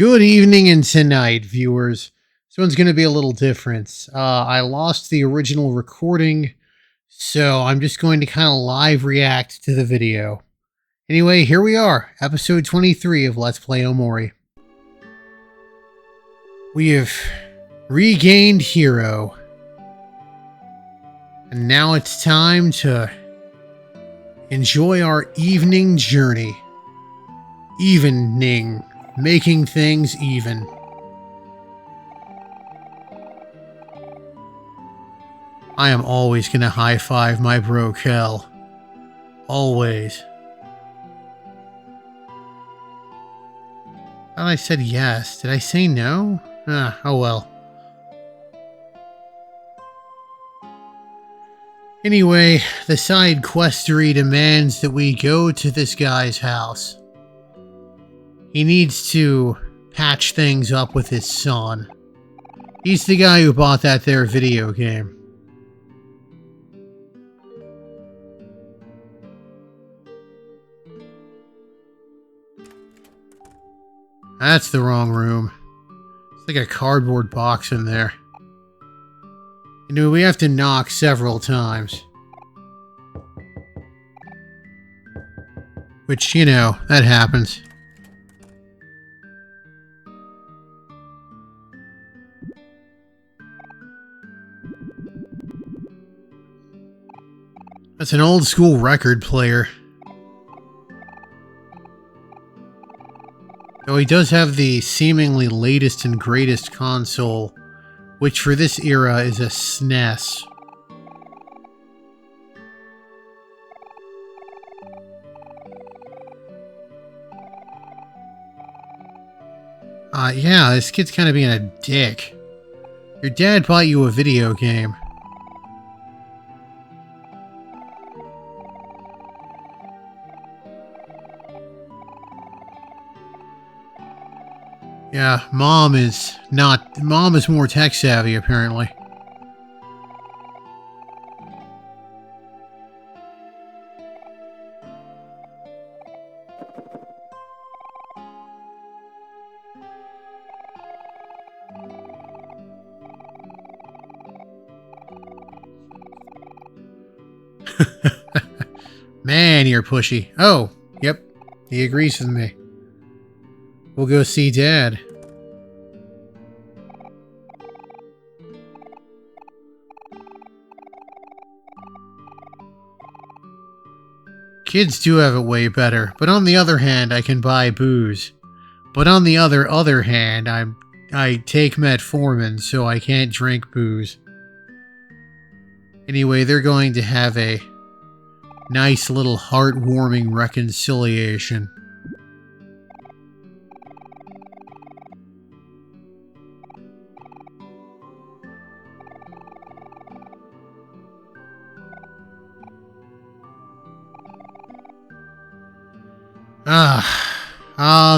Good evening and tonight, viewers. This one's going to be a little different. I lost the original recording, so I'm just going to kind of live react to the video. Anyway, here we are, episode 23 of Let's Play Omori. We have regained Hero. And now it's time to enjoy our evening journey. Evening. Making things even. I am always gonna high-five my bro Kel. Always. I thought I said yes. Did I say no? Oh well. Anyway, the side questery demands that we go to this guy's house. He needs to patch things up with his son. He's the guy who bought that there video game. That's the wrong room. It's like a cardboard box in there. You know, we have to knock several times. Which, you know, that happens. That's an old school record player. Though he does have the seemingly latest and greatest console, which for this era is a SNES. Yeah, this kid's kind of being a dick. Your dad bought you a video game. Yeah, Mom is more tech savvy, apparently. Man, you're pushy. Oh, yep, he agrees with me. We'll go see Dad. Kids do have it way better, but on the other hand, I can buy booze. But on the other hand, I take metformin, so I can't drink booze. Anyway, they're going to have a nice little heartwarming reconciliation.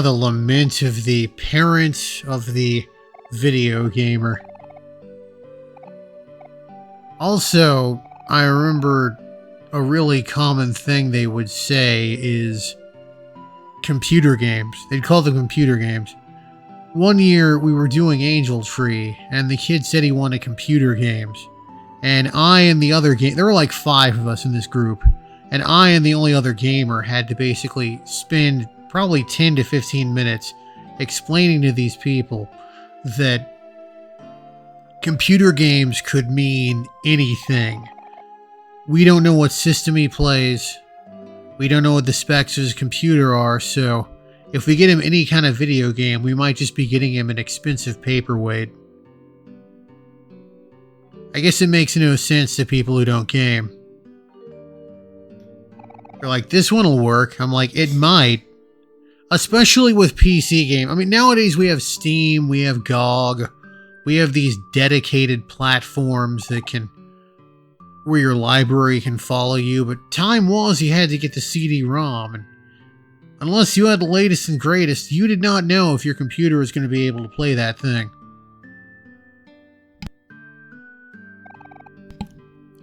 The lament of the parent of the video gamer. Also, I remember a really common thing they would say is computer games. They'd call them computer games. One year we were doing Angel Tree, and the kid said he wanted computer games. And I and the other there were like 5 of us in this group. And I and the only other gamer had to basically spend probably 10 to 15 minutes explaining to these people that computer games could mean anything. We don't know what system he plays. We don't know what the specs of his computer are, so if we get him any kind of video game, we might just be getting him an expensive paperweight. I guess it makes no sense to people who don't game. They're like, this one will work. I'm like, it might. Especially with PC game. I mean, nowadays we have Steam, we have GOG, we have these dedicated platforms that can, where your library can follow you. But time was you had to get the CD-ROM, and unless you had the latest and greatest, you did not know if your computer was going to be able to play that thing.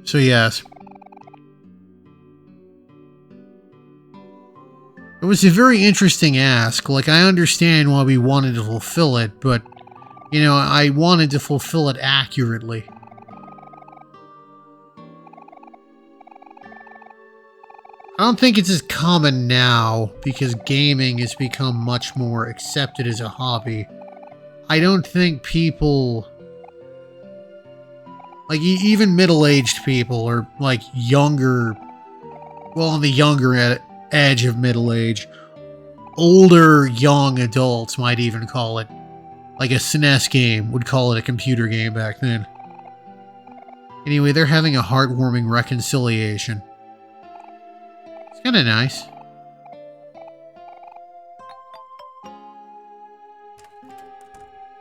So yes. It was a very interesting ask. Like, I understand why we wanted to fulfill it, but, you know, I wanted to fulfill it accurately. I don't think it's as common now, because gaming has become much more accepted as a hobby. I don't think people... Like, even middle-aged people, or, like, younger... Well, on the younger edge of middle age. Older, young adults might even call it. Like a SNES game would call it a computer game back then. Anyway, they're having a heartwarming reconciliation. It's kind of nice.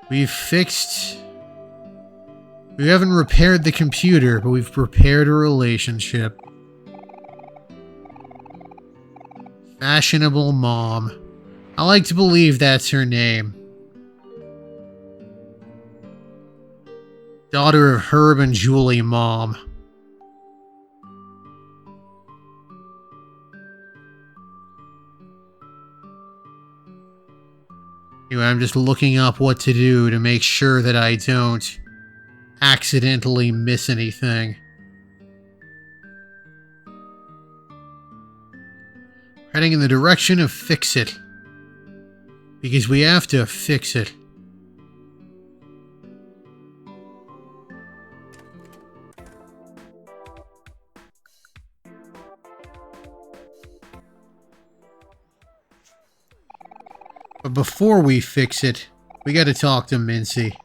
We've fixed... We haven't repaired the computer, but we've repaired a relationship. Fashionable mom. I like to believe that's her name. Daughter of Herb and Julie Mom. Anyway, I'm just looking up what to do to make sure that I don't accidentally miss anything. Heading in the direction of fix it. Because we have to fix it. But before we fix it, we gotta talk to Mincy.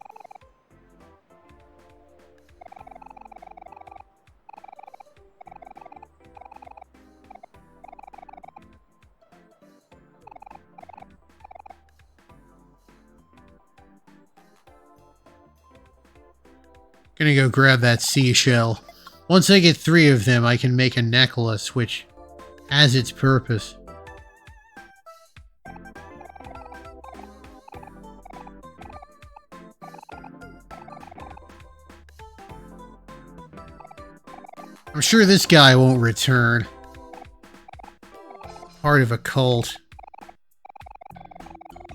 Gonna go grab that seashell. Once I get 3 of them, I can make a necklace, which has its purpose. I'm sure this guy won't return. Part of a cult.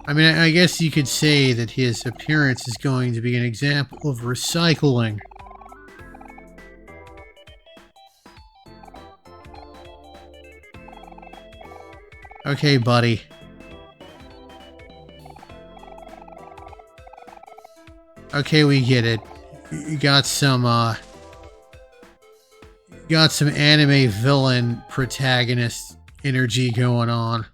I mean, I guess you could say that his appearance is going to be an example of recycling. Okay, buddy. Okay, we get it. You got some anime villain protagonist energy going on.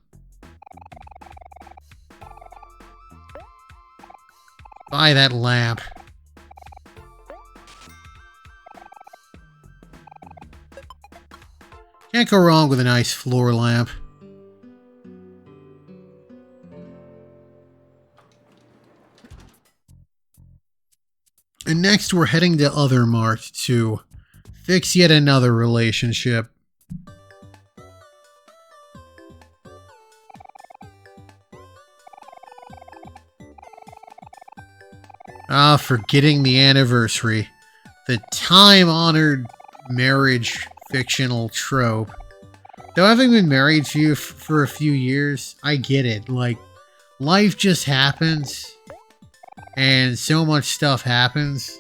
Buy that lamp. Can't go wrong with a nice floor lamp. And next we're heading to Othermart to fix yet another relationship. Ah, forgetting the anniversary. The time-honored marriage fictional trope. Though having been married for a few years, I get it. Like, life just happens. And so much stuff happens.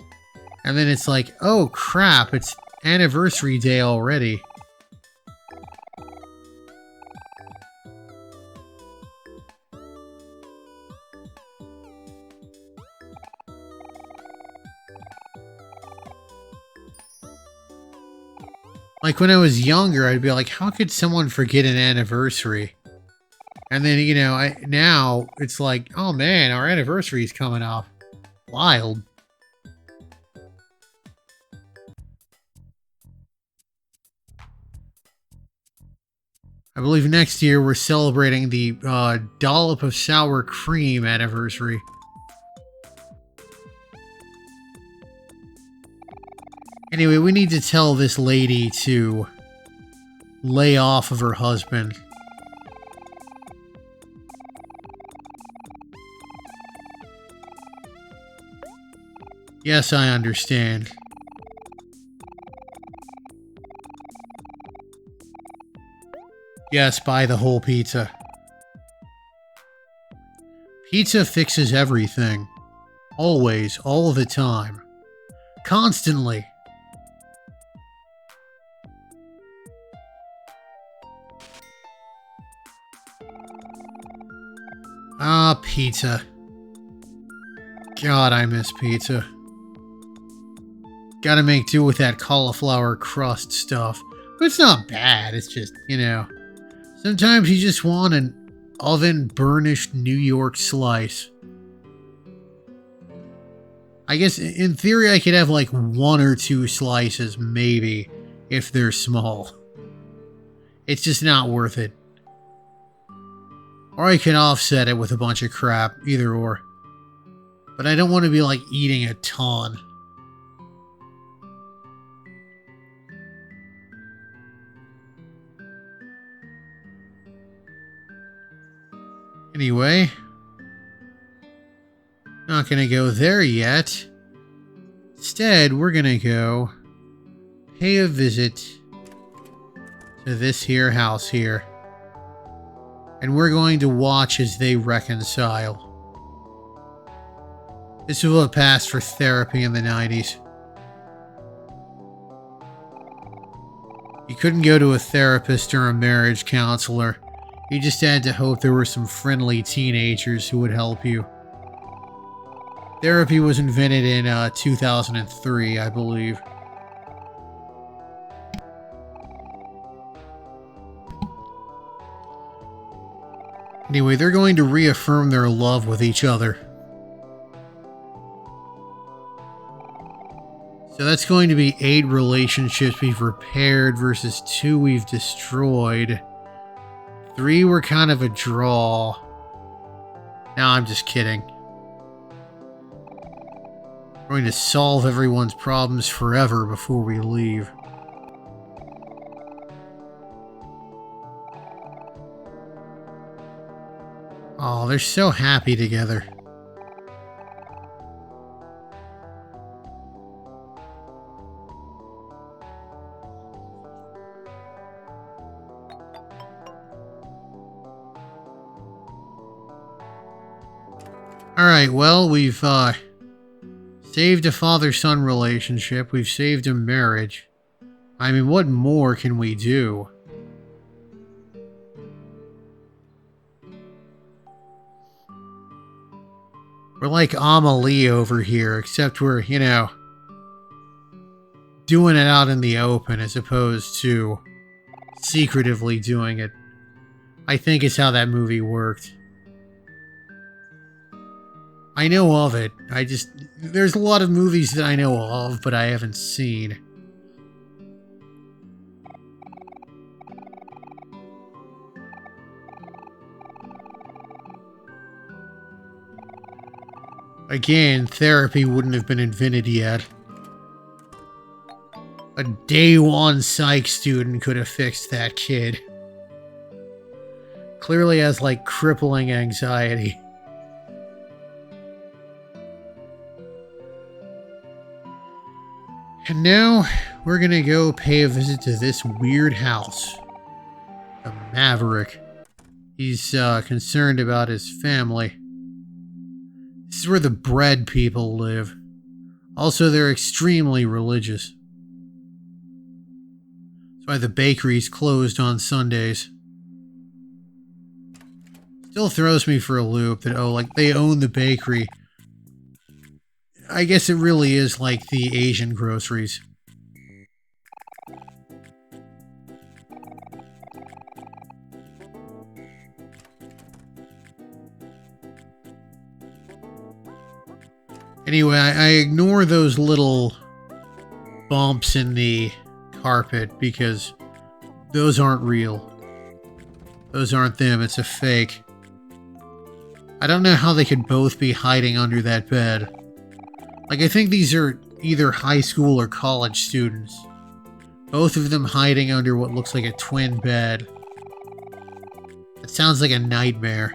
And then it's like, oh crap, it's anniversary day already. Like, when I was younger, I'd be like, how could someone forget an anniversary? And then, you know, now it's like, oh man, our anniversary is coming up. Wild. I believe next year we're celebrating the dollop of sour cream anniversary. Anyway, we need to tell this lady to lay off of her husband. Yes, I understand. Yes, buy the whole pizza. Pizza fixes everything. Always, all the time. Constantly. Ah, pizza. God, I miss pizza. Gotta make do with that cauliflower crust stuff. But it's not bad, it's just, you know. Sometimes you just want an oven-burnished New York slice. I guess, in theory, I could have like 1 or 2 slices, maybe, if they're small. It's just not worth it. Or I can offset it with a bunch of crap, either or. But I don't want to be like eating a ton. Anyway, not gonna go there yet. Instead, we're gonna go pay a visit to this here house here. And we're going to watch as they reconcile. This is what passed for therapy in the 90s. You couldn't go to a therapist or a marriage counselor. You just had to hope there were some friendly teenagers who would help you. Therapy was invented in 2003, I believe. Anyway, they're going to reaffirm their love with each other. So that's going to be 8 relationships we've repaired versus 2 we've destroyed. 3 were kind of a draw. No, I'm just kidding. We're going to solve everyone's problems forever before we leave. Oh, they're so happy together. Alright, well, we've saved a father-son relationship. We've saved a marriage. I mean, what more can we do? We're like Omori over here, except we're, you know, doing it out in the open as opposed to secretively doing it. I think is how that movie worked. I know of it. There's a lot of movies that I know of, but I haven't seen. Again, therapy wouldn't have been invented yet. A day 1 psych student could have fixed that kid. Clearly has, like, crippling anxiety. And now, we're gonna go pay a visit to this weird house. A Maverick. He's concerned about his family. This is where the bread people live. Also, they're extremely religious. That's why the bakery's closed on Sundays. Still throws me for a loop that, oh, like, they own the bakery. I guess it really is like the Asian groceries. Anyway, I ignore those little bumps in the carpet because those aren't real. Those aren't them, it's a fake. I don't know how they could both be hiding under that bed. Like, I think these are either high school or college students. Both of them hiding under what looks like a twin bed. It sounds like a nightmare.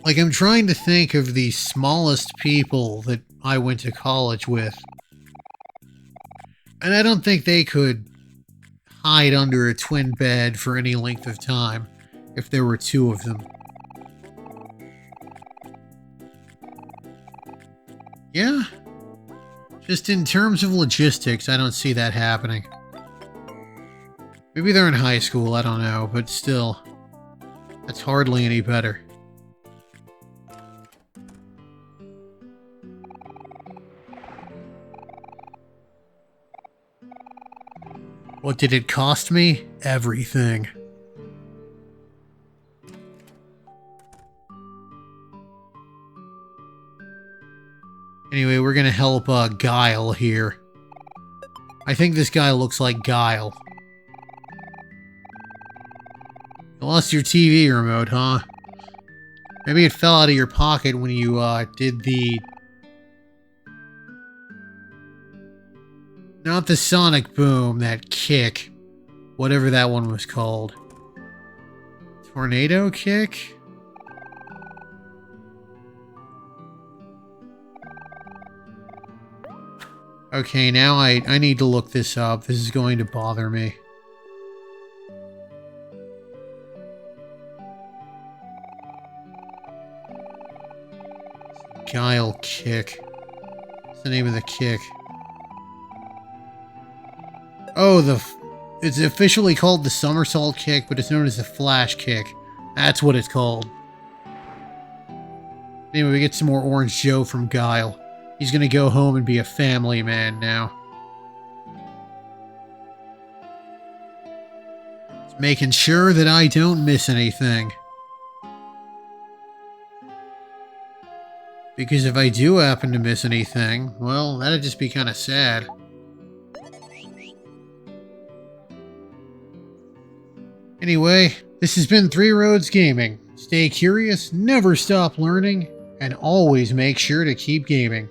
Like, I'm trying to think of the smallest people that I went to college with. And I don't think they could hide under a twin bed for any length of time if there were two of them. Yeah. Just in terms of logistics, I don't see that happening. Maybe they're in high school, I don't know, but still. That's hardly any better. What did it cost me? Everything. Anyway, we're gonna help Guile here. I think this guy looks like Guile. You lost your TV remote, huh? Maybe it fell out of your pocket when you did the... Not the sonic boom, that kick. Whatever that one was called. Tornado kick? Okay, now I need to look this up. This is going to bother me. Guile kick. What's the name of the kick? Oh, it's officially called the somersault kick, but it's known as the flash kick. That's what it's called. Anyway, we get some more Orange Joe from Guile. He's gonna go home and be a family man now. Just making sure that I don't miss anything. Because if I do happen to miss anything, well, that'd just be kind of sad. Anyway, this has been Three Roads Gaming. Stay curious, never stop learning, and always make sure to keep gaming.